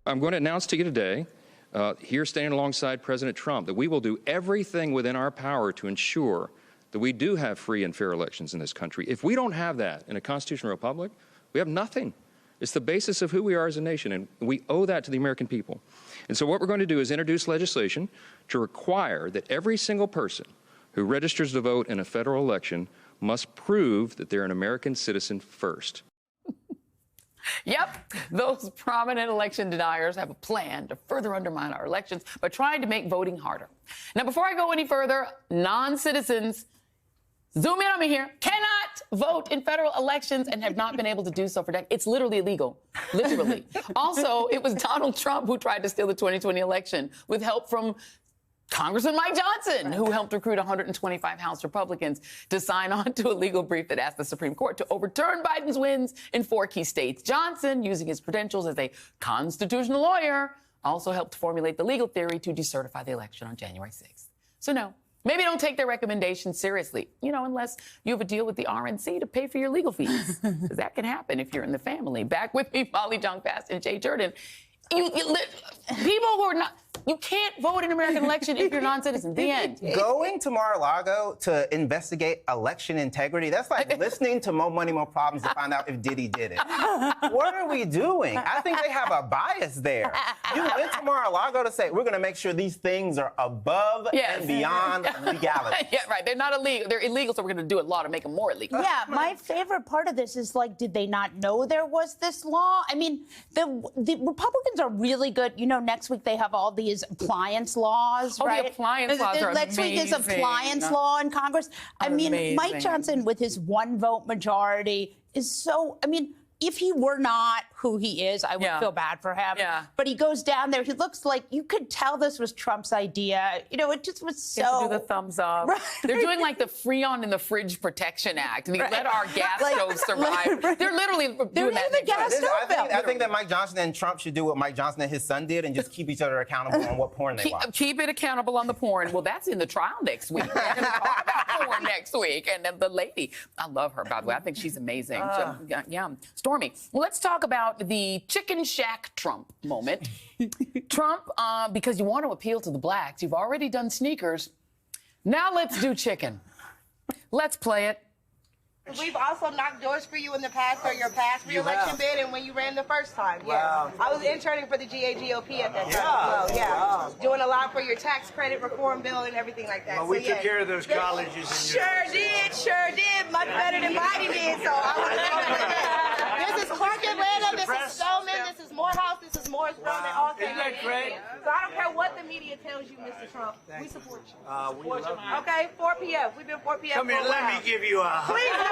I'm going to announce to you today, here standing alongside President Trump, that we will do everything within our power to ensure that we do have free and fair elections in this country. If we don't have that in a constitutional republic, we have nothing. It's the basis of who we are as a nation, and we owe that to the American people. And so what we're going to do is introduce legislation to require that every single person who registers to vote in a federal election must prove that they're an American citizen first. Yep, those prominent election deniers have a plan to further undermine our elections by trying to make voting harder. Now, before I go any further, non-citizens, zoom in on me here, cannot vote in federal elections and have not been able to do so for decades. It's literally illegal, literally. Also, it was Donald Trump who tried to steal the 2020 election with help from Congressman Mike Johnson, who helped recruit 125 House Republicans to sign on to a legal brief that asked the Supreme Court to overturn Biden's wins in 4 key states. Johnson, using his credentials as a constitutional lawyer, also helped formulate the legal theory to decertify the election on January 6th. So no, maybe don't take their recommendations seriously, unless you have a deal with the RNC to pay for your legal fees. Because that can happen if you're in the family. Back with me, Molly Jong-Fast and Jay Jordan. People who are not... You can't vote in an American election if you're a non-citizen. The end. Going to Mar-a-Lago to investigate election integrity, that's like listening to More Money, More Problems to find out if Diddy did it. What are we doing? I think they have a bias there. You went to Mar-a-Lago to say, we're going to make sure these things are above and beyond legality. Yeah, right. They're not illegal. They're illegal, so we're going to do a law to make them more illegal. Yeah, my favorite part of this is, did they not know there was this law? I mean, the Republicans are really good. Next week they have all these appliance laws, right? The appliance laws are Next week is appliance law in Congress. I mean, Mike Johnson with his 1-vote majority is so, if he were not who he is, I would feel bad for him. Yeah. But he goes down there. He looks like you could tell this was Trump's idea. It just was so. He has to do the thumbs up. Right. They're doing like the Freon in the Fridge Protection Act. Let our gas stoves survive. They're literally doing that. The gas stove I think that Mike Johnson and Trump should do what Mike Johnson and his son did and just keep each other accountable on what porn they watch. Keep it accountable on the porn. Well, that's in the trial next week. We're going to talk about porn next week. And then the lady, I love her, by the way. I think she's amazing. Stormy. Well, let's talk about the Chicken Shack Trump moment. Trump, because you want to appeal to the blacks, you've already done sneakers. Now let's do chicken. Let's play it. We've also knocked doors for you in the past for your past re-election bid and when you ran the first time. Yeah. Wow. I was interning for the GAGOP at that time. So, Wow. Doing a lot for your tax credit reform bill and everything like that. Well, we took care of those colleges. Sure did. Much better than Biden did. So I want to know. This is Clark Atlanta. This is Spelman. This is Morehouse. This is Morris Brown. They all came. Isn't that great? So I don't care what the media tells you, Mr. Trump. We support you. We love you. Okay, 4 p.m. We've been 4 p.m. Come here, let me give you a hug. Please do.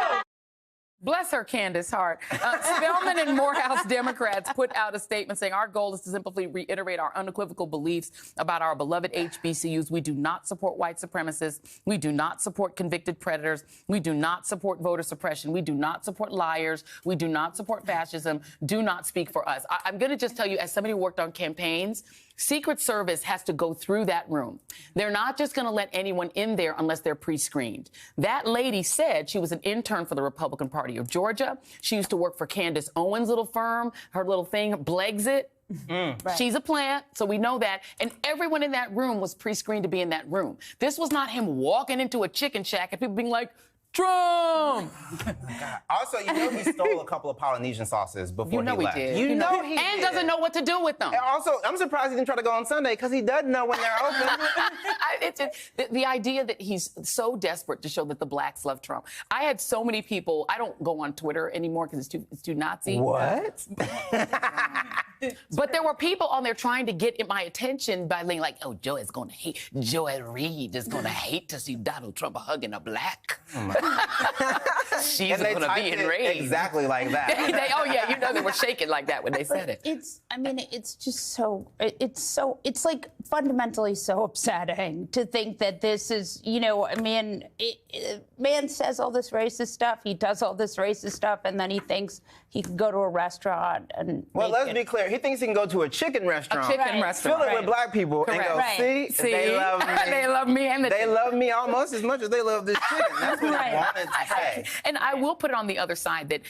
Bless her, Candace Hart. Spelman and Morehouse Democrats put out a statement saying our goal is to simply reiterate our unequivocal beliefs about our beloved HBCUs. We do not support white supremacists. We do not support convicted predators. We do not support voter suppression. We do not support liars. We do not support fascism. Do not speak for us. I'm going to just tell you, as somebody who worked on campaigns, Secret Service has to go through that room. They're not just going to let anyone in there unless they're pre-screened. That lady said she was an intern for the Republican Party of Georgia. She used to work for Candace Owens' little firm, her little thing, Blexit. Right. She's a plant, so we know that. And everyone in that room was pre-screened to be in that room. This was not him walking into a chicken shack and people being like, Trump! Also, he stole a couple of Polynesian sauces before he left. He did. And doesn't know what to do with them. And also, I'm surprised he didn't try to go on Sunday because he doesn't know when they're open. The idea that he's so desperate to show that the blacks love Trump. I had so many people. I don't go on Twitter anymore because it's too Nazi. What? But there were people on there trying to get my attention by being like, oh, Joy Reid is going to hate to see Donald Trump hugging a black. She's going to be enraged. Exactly like that. They were shaking like that when they said it. It's just so, it's like fundamentally so upsetting to think that this is, man says all this racist stuff, he does all this racist stuff, and then he thinks he can go to a restaurant and let's be clear. He thinks he can go to a chicken restaurant. Fill it with black people and go, see, they love me. They love me and they love me almost as much as they love this chicken. That's what I wanted to say. And I will put it on the other side that,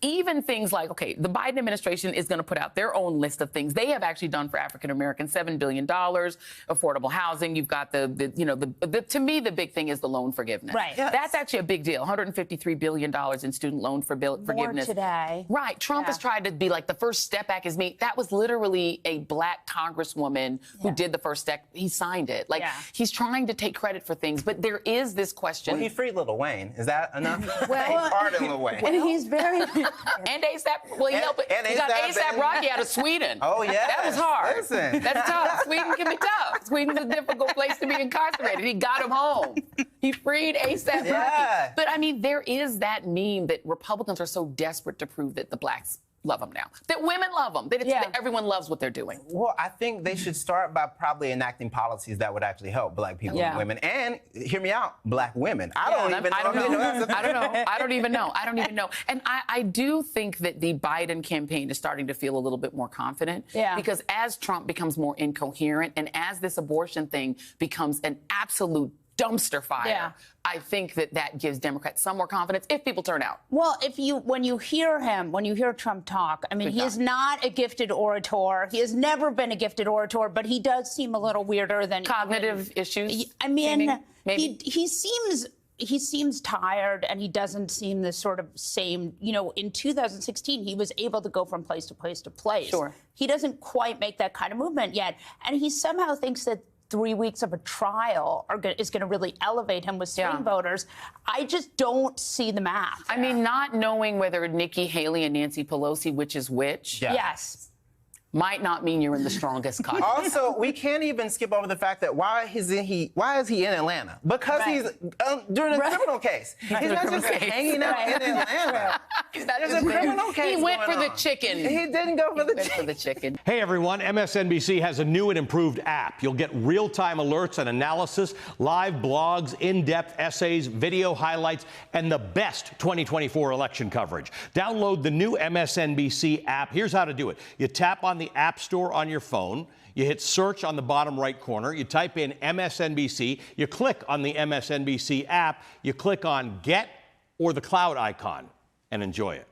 even things like, okay, the Biden administration is going to put out their own list of things they have actually done for African Americans, $7 billion, affordable housing. You've got to me, the big thing is the loan forgiveness. Right. Yes. That's actually a big deal. $153 billion in student loan forgiveness. More today. Right. Trump has tried to be like the first step back is me. That was literally a black congresswoman who did the first step. He signed it. Like he's trying to take credit for things, but there is this question. Well, he freed Lil Wayne. Is that enough? Well, pardon Lil Wayne. And he's very and ASAP. Well, you know, but and he got A$AP ASAP Rocky out of Sweden. Oh yeah, that was hard. Listen. That's tough. Sweden can be tough. Sweden's a difficult place to be incarcerated. He got him home. He freed ASAP Rocky. But I mean, there is that meme that Republicans are so desperate to prove that the blacks love them now, that women love them, that everyone loves what they're doing. Well, I think they should start by probably enacting policies that would actually help black people and women, and hear me out, black women. I don't even know. And I do think that the Biden campaign is starting to feel a little bit more confident. Because as Trump becomes more incoherent and as this abortion thing becomes an absolute dumpster fire, I think that gives Democrats some more confidence if people turn out. Well, when you hear Trump talk, I mean, he is not a gifted orator. He has never been a gifted orator, but he does seem a little weirder than cognitive issues. I mean, he seems tired, and he doesn't seem the sort of same. You know, in 2016, he was able to go from place to place to place. Sure. He doesn't quite make that kind of movement yet, and he somehow thinks that 3 weeks of a trial is going to really elevate him with swing voters. I just don't see the math. I mean, not knowing whether Nikki Haley and Nancy Pelosi, which is which. Yes. Might not mean you're in the strongest caucus. Also, we can't even skip over the fact that why is he in Atlanta? Because he's during a criminal case. He's not just hanging out in Atlanta. There's a criminal case. He went for the chicken. He didn't go for the chicken. Hey everyone, MSNBC has a new and improved app. You'll get real-time alerts and analysis, live blogs, in-depth essays, video highlights, and the best 2024 election coverage. Download the new MSNBC app. Here's how to do it. You tap on the App Store on your phone. You hit search on the bottom right corner. You type in MSNBC. You click on the MSNBC app. You click on Get or the cloud icon and enjoy it.